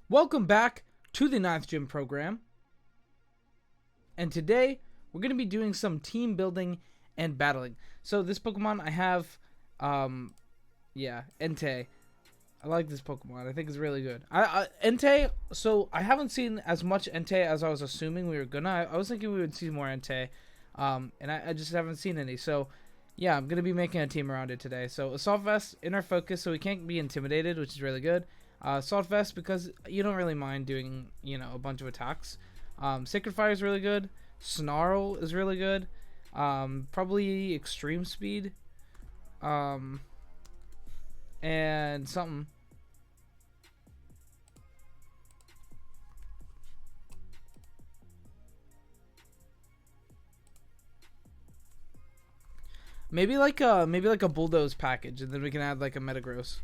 Welcome back to the 9th Gym program. And today we're going to be doing some team building and battling. So this Pokemon I have, Entei. I like this Pokemon. I think it's really good. Entei, so I haven't seen as much Entei as I was assuming we were gonna. I was thinking we would see more Entei, and I just haven't seen any. So yeah, I'm going to be making a team around it today. So Assault Vest, inner focus, so we can't be intimidated, which is really good. Assault Vest, because you don't really mind doing, a bunch of attacks. Sacred Fire is really good. Snarl is really good. Probably Extreme Speed. And something. Maybe like a Bulldoze package, and then we can add like a Metagross,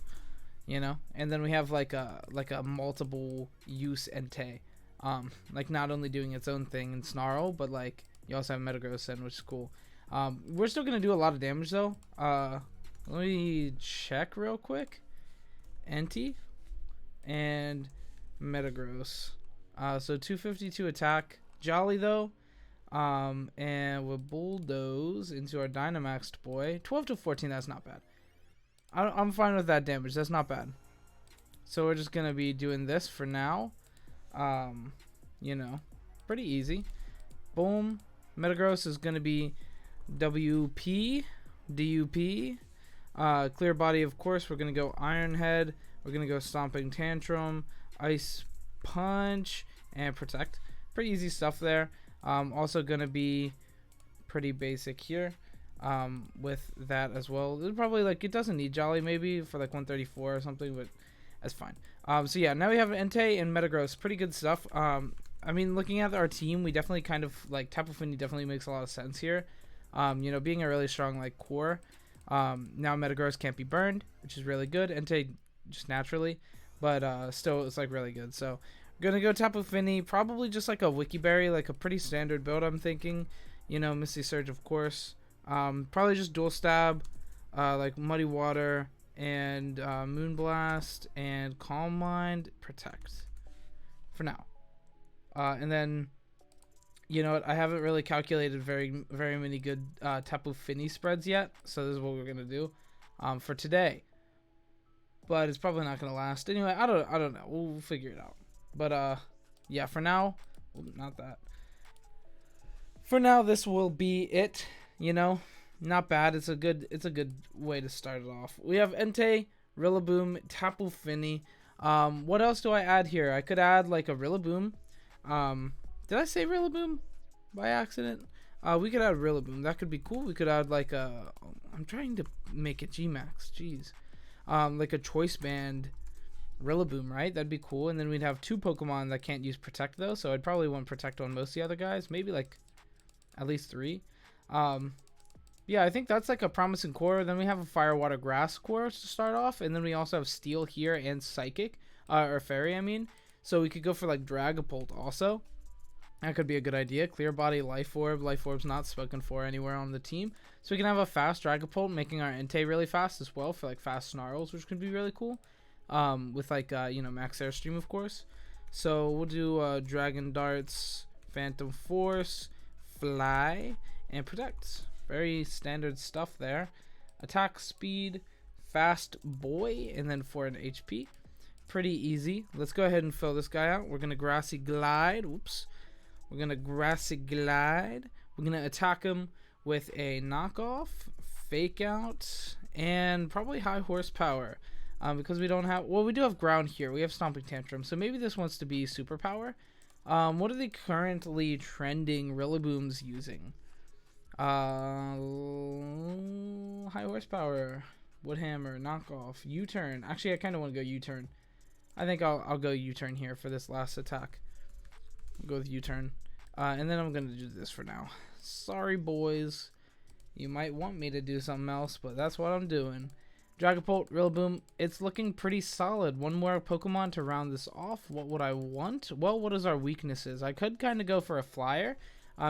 and then we have like a multiple use Entei, like not only doing its own thing in Snarl, but like you also have Metagross in, which is cool. We're still gonna do a lot of damage though. Let me check real quick. Entei and Metagross. So 252 attack. Jolly though. And we'll Bulldoze into our Dynamaxed boy. 12 to 14, that's not bad. I'm fine with that damage. That's not bad. So we're just going to be doing this for now. Pretty easy. Boom. Metagross is going to be WP, DUP. Clear Body, of course. We're going to go Iron Head. We're going to go Stomping Tantrum, Ice Punch, and Protect. Pretty easy stuff there. Also gonna be pretty basic here with that as well. It's probably like it doesn't need Jolly maybe for like 134 or something, but that's fine. So yeah, now we have Entei and Metagross. Pretty good stuff. I mean, looking at our team, we definitely kind of like Tapu FIni definitely makes a lot of sense here. Being a really strong like core. Now Metagross can't be burned, which is really good. Entei just naturally, but still it's like really good. So gonna go Tapu FIni, probably just like a Wiki Berry, like a pretty standard build I'm thinking. Misty Surge of course. Probably just Dual Stab, like Muddy Water, and Moonblast, and Calm Mind, Protect. For now. And then, I haven't really calculated very many good Tapu FIni spreads yet, so this is what we're gonna do for today. But it's probably not gonna last. Anyway, I don't know. We'll figure it out. But yeah, for now, well, not that. For now, this will be it. Not bad. It's a good way to start it off. We have Entei, RIllaboom, Tapu FIni. What else do I add here? I could add like a RIllaboom. Did I say RIllaboom by accident? We could add RIllaboom. That could be cool. We could add like a. I'm trying to make it Gmax. Jeez. Like a Choice Band RIllaboom, right? That'd be cool. And then we'd have two Pokemon that can't use Protect though, so I'd probably want Protect on most of the other guys. Maybe like at least 3. Yeah, I think that's like a promising core. Then we have a Fire, Water, Grass core to start off, and then we also have Steel here and Psychic, or Fairy, I mean. So we could go for like Dragapult also. That could be a good idea. Clear Body, Life Orb. Life Orb's not spoken for anywhere on the team. So we can have a fast Dragapult, making our Entei really fast as well for like fast Snarls, which could be really cool. With like Max Airstream of course. So we'll do Dragon Darts, Phantom Force, Fly, and Protect. Very standard stuff there. Attack speed, fast boy, and then for an HP. Pretty easy. Let's go ahead and fill this guy out. We're gonna Grassy Glide. Whoops. We're gonna Grassy Glide. We're gonna attack him with a knockoff, Fake Out, and probably High Horsepower. Because we don't have, well, we do have ground here. We have Stomping Tantrum, so maybe this wants to be superpower. What are the currently trending RIllabooms using? High Horsepower, Woodhammer, Knockoff, U-Turn. Actually, I kind of want to go U-Turn. I think I'll go U-Turn here for this last attack. I'll go with U-Turn. And then I'm going to do this for now. Sorry, boys. You might want me to do something else, but that's what I'm doing. Dragapult, RIllaboom, it's looking pretty solid. One more Pokemon to round this off. What would I want? Well, what is our weaknesses? I could kind of go for a Flyer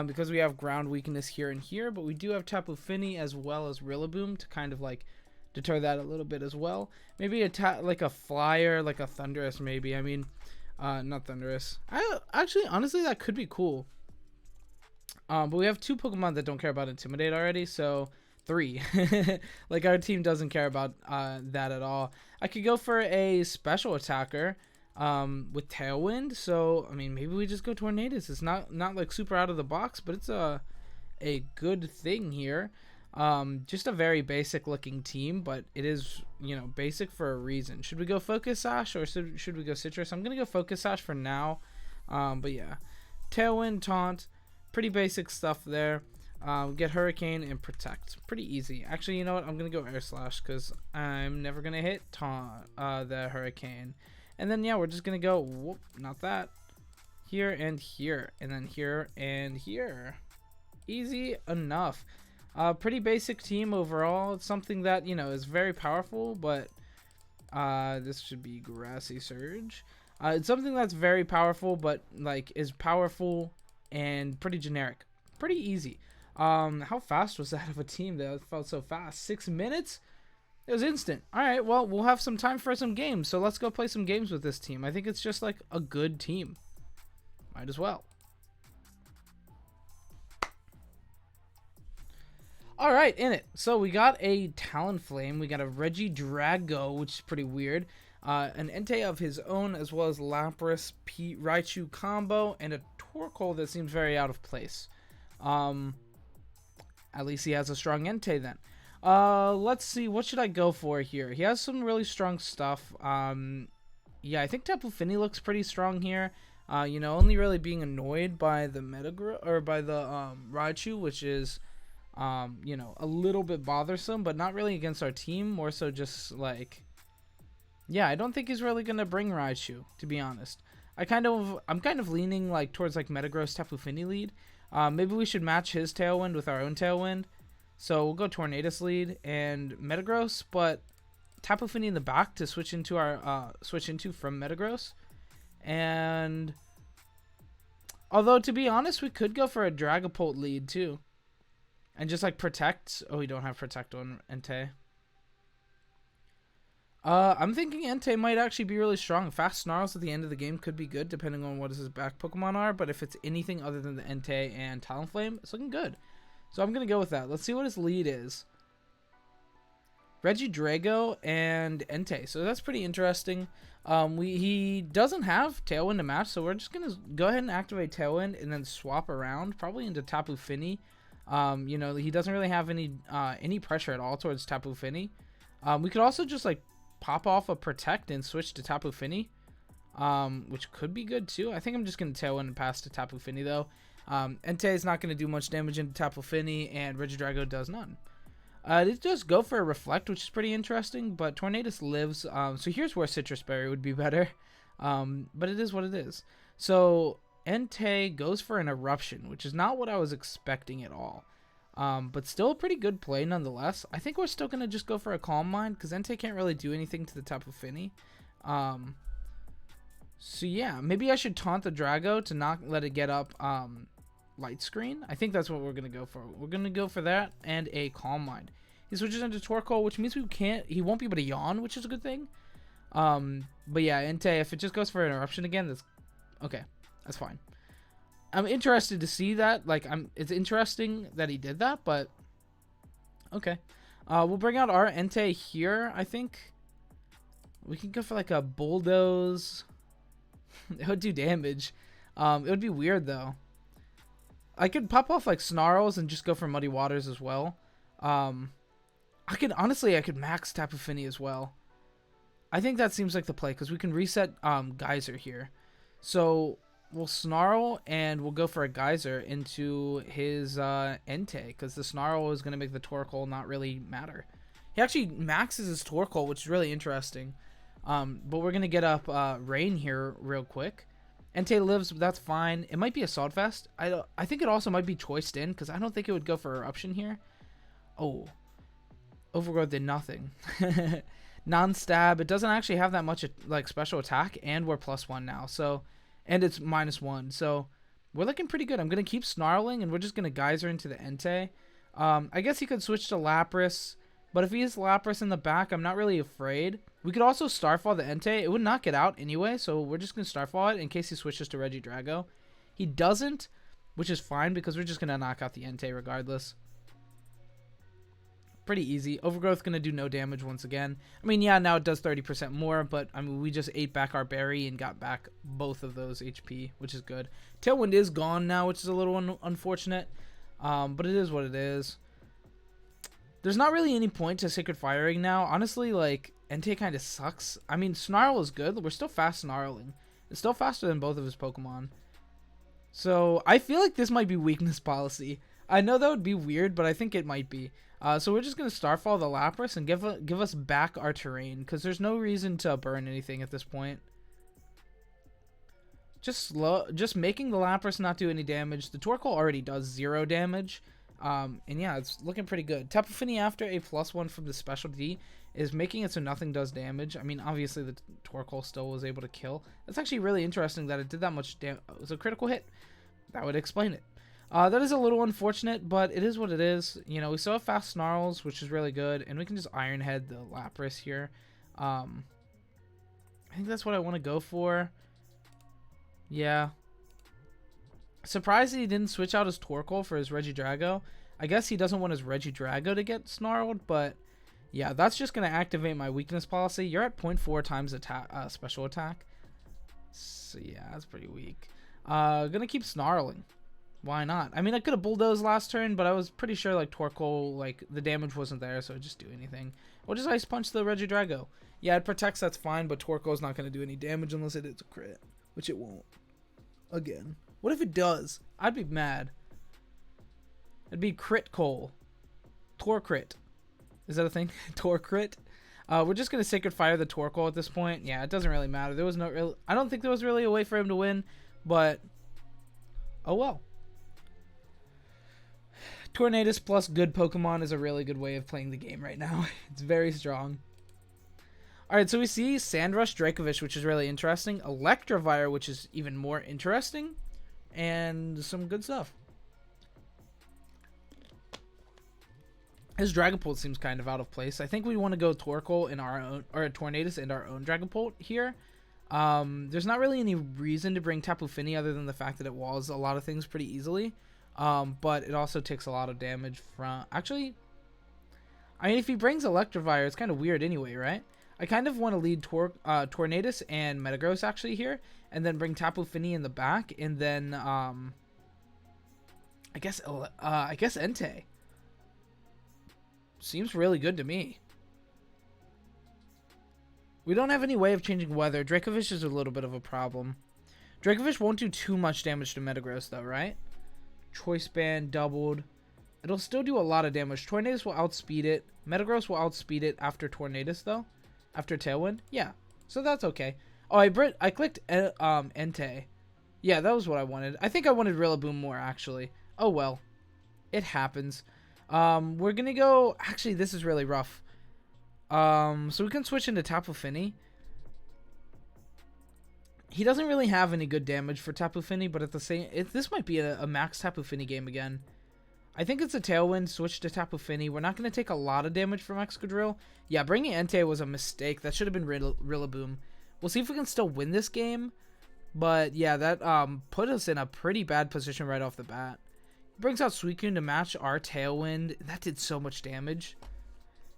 because we have ground weakness here and here, but we do have Tapu FIni as well as RIllaboom to kind of like deter that a little bit as well. Maybe like a Flyer, like a Thundurus maybe. I mean, Not Thundurus. Actually, honestly, that could be cool. But we have 2 Pokemon that don't care about Intimidate already, so 3. Like, our team doesn't care about that at all. I could go for a special attacker with Tailwind, so, I mean, maybe we just go Tornadus. It's not like super out of the box, but it's a good thing here. Just a very basic looking team, but it is, you know, basic for a reason. Should we go Focus Sash or should we go Citrus? I'm going to go Focus Sash for now. But yeah, Tailwind, Taunt, pretty basic stuff there. Get Hurricane and Protect. Pretty easy. Actually, you know what? I'm going to go Air Slash because I'm never going to hit the Hurricane. And then, yeah, we're just going to go, whoop, not that, here and here, and then here and here. Easy enough. Pretty basic team overall. It's something that, you know, is very powerful, but this should be Grassy Surge. It's something that's very powerful, but like is powerful and pretty generic. Pretty easy. How fast was that of a team that felt so fast? 6 minutes? It was instant. Alright, well, we'll have some time for some games, so let's go play some games with this team. I think it's just like a good team. Might as well. Alright, in it. So we got a Talonflame, we got a Regidrago, which is pretty weird, an Entei of his own, as well as Lapras, Raichu combo, and a Torkoal that seems very out of place. At least he has a strong Entei then. Let's see, what should I go for here? He has some really strong stuff. Yeah, I think Tapu FIni looks pretty strong here. You know, only really being annoyed by the Metagross, or by the Raichu, which is you know, a little bit bothersome, but not really against our team, more so just like, yeah, I don't think he's really gonna bring Raichu, to be honest. I'm kind of leaning like towards like Metagross Tapu FIni lead. Maybe we should match his Tailwind with our own Tailwind, so we'll go Tornadus lead and Metagross, but Tapu FIni in the back to switch into from Metagross. And although, to be honest, we could go for a Dragapult lead too. And just like Protect. Oh, we don't have Protect on Entei. I'm thinking Entei might actually be really strong. Fast Snarls at the end of the game could be good, depending on what his back Pokemon are. But if it's anything other than the Entei and Talonflame, it's looking good. So I'm going to go with that. Let's see what his lead is. Regidrago and Entei. So that's pretty interesting. He doesn't have Tailwind to match, so we're just going to go ahead and activate Tailwind and then swap around, probably into Tapu FIni. You know, he doesn't really have any pressure at all towards Tapu FIni. We could also just like pop off a Protect and switch to Tapu FIni, which could be good too. I think I'm just going to Tailwind and pass to Tapu FIni though. Entei is not going to do much damage into Tapu FIni, and Regidrago does none. It does go for a Reflect, which is pretty interesting, but Tornadus lives, so here's where Citrus Berry would be better, but it is what it is. So Entei goes for an Eruption, which is not what I was expecting at all, but still a pretty good play nonetheless. I think we're still going to just go for a Calm Mind, because Entei can't really do anything to the Tapu FIni. So yeah, maybe I should taunt the Drago to not let it get up Light Screen. I think that's what we're going to go for. We're going to go for that and a Calm Mind. He switches into Torkoal, which means he won't be able to yawn, which is a good thing. But yeah, Entei, if it just goes for an Eruption again, that's okay. That's fine. I'm interested to see that. Like, it's interesting that he did that, but okay. We'll bring out our Entei here, I think. We can go for like a Bulldoze. It would do damage. It would be weird though. I could pop off like Snarls and just go for Muddy Waters as well. I could max Tapu FIni as well. I think that seems like the play because we can reset Geyser here. So we'll Snarl and we'll go for a Geyser into his Entei, because the Snarl is going to make the Torkoal not really matter. He actually maxes his Torkoal, which is really interesting. But we're going to get up Rain here real quick. Entei lives, but that's fine. It might be a Assault Vest. I think it also might be choiced in, because I don't think it would go for Eruption here. Oh. Overgrowth did nothing. Non-stab. It doesn't actually have that much like special attack, and we're +1 now. So, and it's -1. So we're looking pretty good. I'm going to keep Snarling, and we're just going to Geyser into the Entei. I guess he could switch to Lapras, But if he has Lapras in the back, I'm not really afraid. We could also Starfall the Entei. It would knock it out anyway, so we're just going to Starfall it in case he switches to Regidrago. He doesn't, which is fine because we're just going to knock out the Entei regardless. Pretty easy. Overgrowth going to do no damage once again. I mean, yeah, now it does 30% more, but I mean, we just ate back our berry and got back both of those HP, which is good. Tailwind is gone now, which is a little unfortunate, but it is what it is. There's not really any point to Sacred Firing now. Honestly, like, Entei kind of sucks. I mean, Snarl is good. We're still fast Snarling. It's still faster than both of his Pokemon. So, I feel like this might be weakness policy. I know that would be weird, but I think it might be. So we're just going to Starfall the Lapras and give us back our terrain, because there's no reason to burn anything at this point. Just making the Lapras not do any damage. The Torkoal already does 0 damage. And yeah, it's looking pretty good. Tapu FIni after a +1 from the specialty is making it so nothing does damage. I mean, obviously the Torkoal still was able to kill. That's actually really interesting that it did that much damage. It was a critical hit. That would explain it. That is a little unfortunate, but it is what it is. You know, we still have fast Snarls, which is really good, and we can just Iron Head the Lapras here. I think that's what I want to go for. Yeah. Surprised he didn't switch out his Torkoal for his Regidrago. I guess he doesn't want his Regidrago to get snarled, but yeah, that's just going to activate my weakness policy. You're at 0.4 times special attack. So yeah, that's pretty weak. Gonna keep snarling. Why not? I mean, I could have Bulldozed last turn, but I was pretty sure, like, Torkoal, like, the damage wasn't there, so I'd just do anything. We'll just Ice Punch the Regidrago. Yeah, it protects, that's fine, but Torkoal's not going to do any damage unless it is a crit, which it won't. Again. What if it does? I'd be mad. It'd be Crit Coal. Tor Crit. Is that a thing? Tor Crit? We're just going to Sacred Fire the Torkoal at this point. Yeah, it doesn't really matter. There was no real... I don't think there was really a way for him to win, but... oh well. Tornadus plus good Pokemon is a really good way of playing the game right now. It's very strong. Alright, so we see Sandrush Dracovish, which is really interesting. Electivire, which is even more interesting. And some good stuff. His Dragapult seems kind of out of place. I think we want to go Torkoal in our own, or Tornadus and our own Dragapult here. There's not really any reason to bring Tapu FIni other than the fact that it walls a lot of things pretty easily. But it also takes a lot of damage from... actually, I mean, if he brings Electivire, it's kind of weird anyway, right? I kind of want to lead Tornadus and Metagross actually here, and then bring Tapu FIni in the back, and then I guess Entei. Seems really good to me. We don't have any way of changing weather. Dracovish is a little bit of a problem. Dracovish won't do too much damage to Metagross though, right? Choice Band doubled. It'll still do a lot of damage. Tornadus will outspeed it. Metagross will outspeed it after Tornadus though. After Tailwind. Yeah. So that's okay. Oh, I clicked Entei. Yeah, that was what I wanted. I think I wanted RIllaboom more actually. Oh well. It happens. We're gonna go... actually, this is really rough. So we can switch into Tapu FIni. He doesn't really have any good damage for Tapu FIni, but at the same... this might be a max Tapu FIni game again. I think it's a Tailwind, switch to Tapu FIni. We're not going to take a lot of damage from Excadrill. Yeah, bringing Entei was a mistake. That should have been RIllaboom. We'll see if we can still win this game. But yeah, that put us in a pretty bad position right off the bat. Brings out Suicune to match our Tailwind. That did so much damage.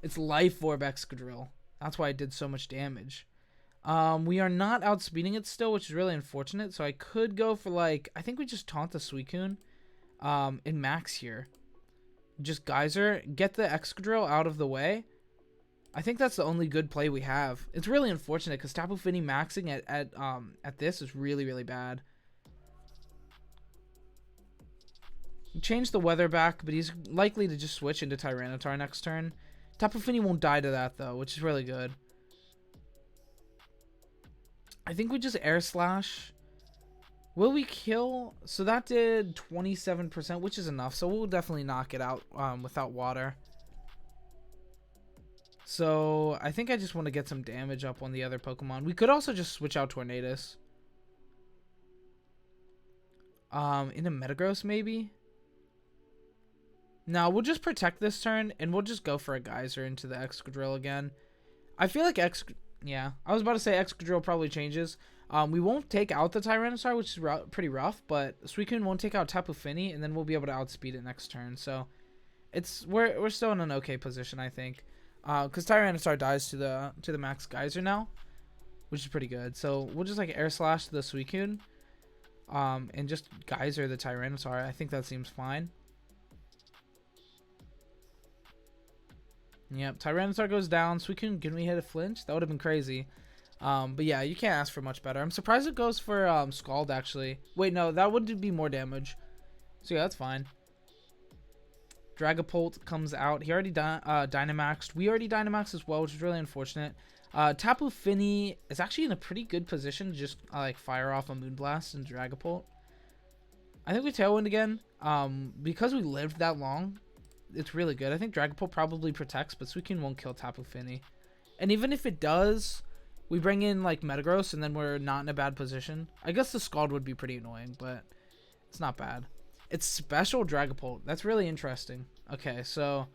It's Life Orb Excadrill. That's why it did so much damage. We are not outspeeding it still, which is really unfortunate. So I could go for, like, I think we just taunt the Suicune in max here. Just Geyser, get the Excadrill out of the way. I think that's the only good play we have. It's really unfortunate because Tapu FIni maxing at this is really, really bad. Change the weather back, but he's likely to just switch into Tyranitar next turn. Tapu FIni won't die to that though, which is really good. I think we just Air Slash. Will we kill? So that did 27%, which is enough. So we'll definitely knock it out without water. So I think I just want to get some damage up on the other Pokemon. We could also just switch out Tornadus. Into Metagross maybe? Now we'll just protect this turn, and we'll just go for a geyser into the Excadrill again. I feel like yeah, I was about to say Excadrill probably changes. We won't take out the Tyranitar, which is pretty rough, but Suicune won't take out Tapu FIni, and then we'll be able to outspeed it next turn. So we're still in an okay position, I think, because Tyranitar dies to the Max Geyser now, which is pretty good. So we'll just like Air Slash the Suicune, and just Geyser the Tyranitar. I think that seems fine. Yep, Tyranitar goes down. Suicune, can we hit a flinch? That would have been crazy. But yeah, you can't ask for much better. I'm surprised it goes for Scald, actually. Wait, no, that would be more damage. So yeah, that's fine. Dragapult comes out. He already Dynamaxed. We already Dynamaxed as well, which is really unfortunate. Tapu FIni is actually in a pretty good position to just like fire off a Moonblast and Dragapult. I think we Tailwind again. Because we lived that long, it's really good. I think Dragapult probably protects, but Suicune won't kill Tapu FIni. And even if it does, we bring in like Metagross, and then we're not in a bad position. I guess the Scald would be pretty annoying, but it's not bad. It's special Dragapult. That's really interesting. Okay, so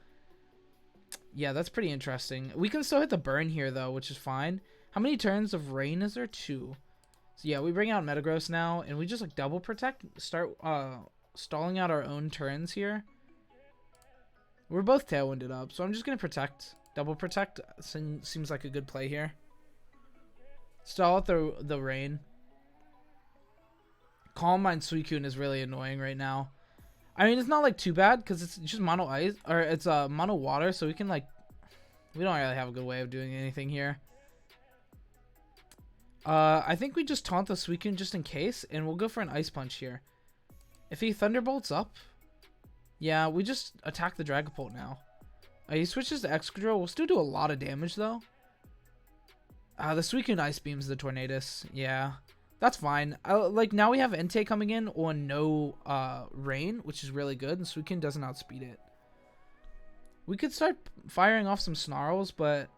yeah, that's pretty interesting. We can still hit the burn here though, which is fine. How many turns of rain is there? 2. So yeah, we bring out Metagross now, and we just like double protect, start stalling out our own turns here. We're both Tailwinded up, so I'm just gonna protect. Double protect seems like a good play here. Stall out the rain. Calm Mind Suicune is really annoying right now. I mean, it's not like too bad because it's just mono ice, or it's mono water, so we can like, we don't really have a good way of doing anything here. I think we just taunt the Suicune just in case, and we'll go for an Ice Punch here. If he Thunderbolts up, yeah, we just attack the Dragapult now. He switches to Excadrill. We'll still do a lot of damage though. The Suicune Ice Beams the Tornadus. Yeah, that's fine. Like now we have Entei coming in on no rain, which is really good, and Suicune doesn't outspeed it. We could start firing off some Snarls, but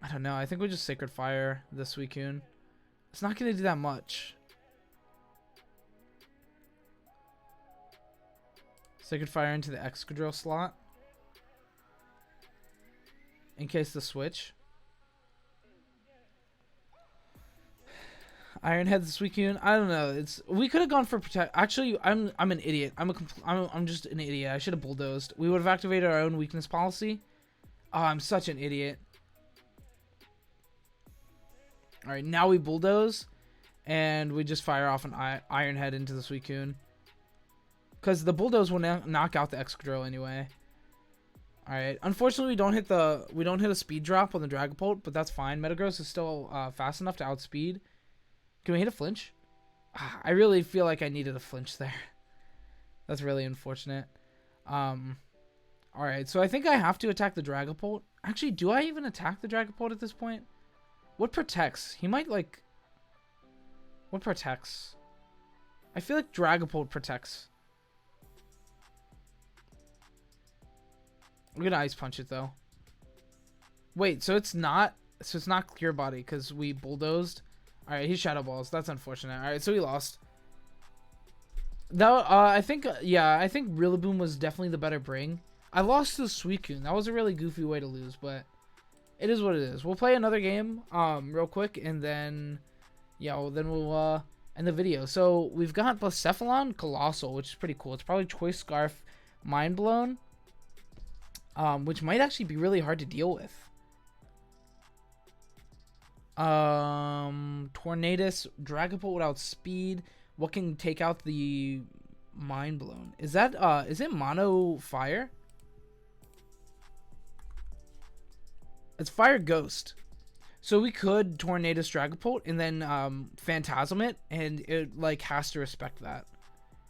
I don't know. I think we just Sacred Fire the Suicune. It's not going to do that much. Sacred Fire into the Excadrill slot in case the switch. Iron Head the Suicune. I don't know. We could have gone for protect. Actually, I'm an idiot. I'm just an idiot. I should have bulldozed. We would have activated our own weakness policy. Oh, I'm such an idiot. All right, now we bulldoze, and we just fire off an Iron Head into the Suicune. Because the bulldoze will knock out the Excadrill anyway. All right. Unfortunately, we don't hit a speed drop on the Dragapult, but that's fine. Metagross is still fast enough to outspeed. Can we hit a flinch? I really feel like I needed a flinch there. That's really unfortunate. All right. So I think I have to attack the Dragapult. Actually, do I even attack the Dragapult at this point? What protects? He might like. What protects? I feel like Dragapult protects. We're gonna Ice Punch it though. Wait, so it's not Clear Body because we bulldozed. All right, he Shadow Balls. That's unfortunate. All right, so we lost. That I think I think RIllaboom was definitely the better bring. I lost to Suicune. That was a really goofy way to lose, but it is what it is. We'll play another game real quick, and then we'll end the video. So we've got Blacephalon Colossal, which is pretty cool. It's probably Choice Scarf Mind Blown. Which might actually be really hard to deal with. Tornadus, Dragapult without speed. What can take out the Mind Blown? Is it Mono Fire? It's Fire Ghost. So we could Tornadus Dragapult and then Phantasm it, and it like has to respect that.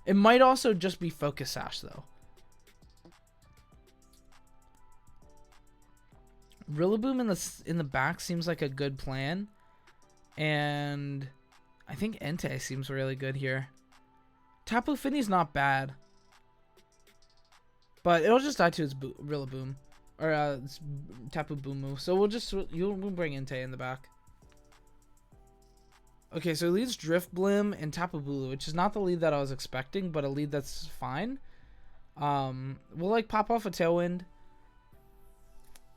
It might also just be Focus Sash though. RIllaboom in the back seems like a good plan, and I think Entei seems really good here. Tapu FIni's not bad, but it'll just die to its RIllaboom or its Tapu Boomu. So we'll bring Entei in the back. Okay, so it leads Drift Blim and Tapu Bulu, which is not the lead that I was expecting, but a lead that's fine. We'll like pop off a Tailwind,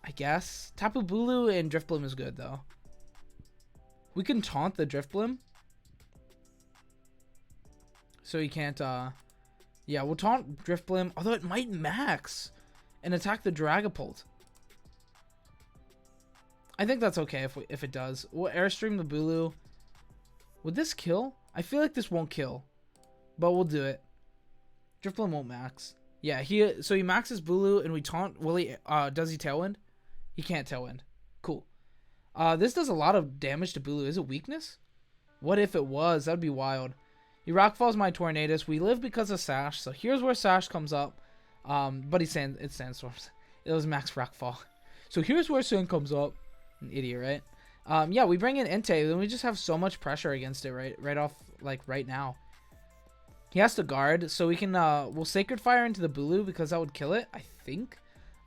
I guess. Tapu Bulu and Drifblim is good though. We can taunt the Drifblim, so he can't. Yeah, we'll taunt Drifblim, although it might max and attack the Dragapult. I think that's okay if it does. We'll Airstream the Bulu. Would this kill? I feel like this won't kill, but we'll do it. Drifblim won't max. Yeah, so he maxes Bulu and we taunt. Will he? Does he Tailwind? He can't Tailwind. Cool. This does a lot of damage to Bulu. Is it weakness? What if it was? That'd be wild. He Rockfalls my Tornadus. We live because of Sash, so here's where Sash comes up. But it's Sandstorms. It was max Rockfall. So here's where Sand comes up. An idiot, right? Yeah, we bring in Entei, then we just have so much pressure against it right off, like right now. He has to guard, so we can we'll Sacred Fire into the Bulu because that would kill it, I think.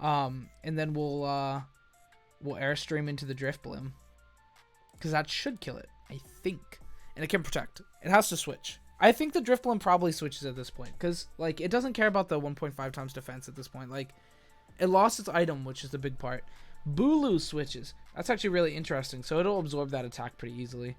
And then we'll Airstream into the Drifblim because that should kill it, I think. And it can protect. It has to switch. I think the Drifblim probably switches at this point because like it doesn't care about the 1.5 times defense at this point. Like it lost its item, which is the big part. Bulu switches. That's actually really interesting. So it'll absorb that attack pretty easily.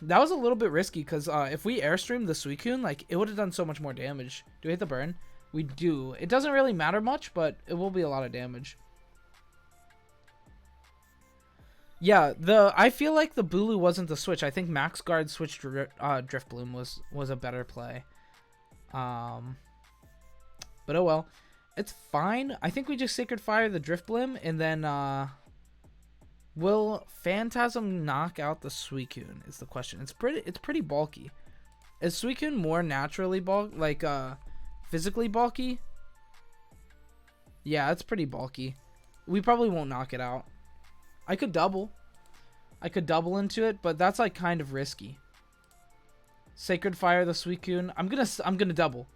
That was a little bit risky because if we Airstream the Suicune, like it would have done so much more damage. Do we hit the burn? We do. It doesn't really matter much, but it will be a lot of damage. Yeah, I feel like the Bulu wasn't the switch. I think Max Guard switched Drifblim was a better play. But oh well. It's fine. I think we just Sacred Fire the Drifblim and then will Phantasm knock out the Suicune is the question. It's pretty bulky. Is Suicune more naturally physically bulky? Yeah, it's pretty bulky. We probably won't knock it out. I could double into it, but that's like kind of risky. Sacred Fire the Suicune. I'm gonna double.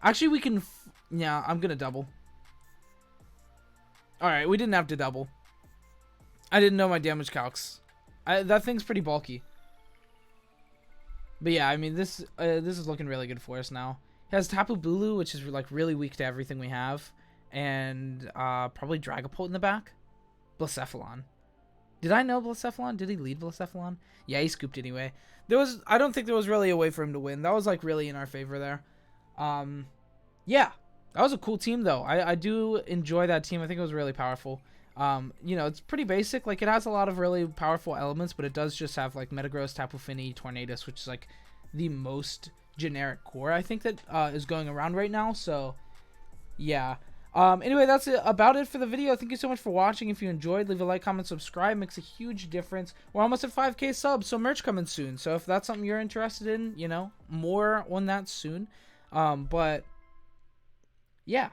Actually, we can. Yeah, I'm gonna double. All right, we didn't have to double. I didn't know my damage calcs. That thing's pretty bulky. But yeah, I mean this is looking really good for us now. It has Tapu Bulu, which is like really weak to everything we have, and probably Dragapult in the back. Blacephalon. Did I know Blacephalon? Did he lead Blacephalon? Yeah, he scooped anyway. I don't think there was really a way for him to win. That was like really in our favor there. Yeah, that was a cool team though. I do enjoy that team. I think it was really powerful. You know, it's pretty basic. Like it has a lot of really powerful elements, but it does just have like Metagross, Tapu FIni, Tornadus, which is like the most generic core I think that is going around right now. So yeah. Anyway, that's about it for the video. Thank you so much for watching. If you enjoyed, leave a like, comment, subscribe. Makes a huge difference. We're almost at 5K subs, so merch coming soon. So if that's something you're interested in, you know, more on that soon. But yeah,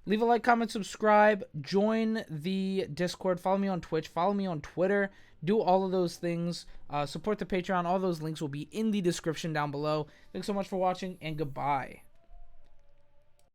leave a like, comment, subscribe, join the Discord, follow me on Twitch, follow me on Twitter, do all of those things, support the Patreon. All those links will be in the description down below. Thanks so much for watching, and goodbye.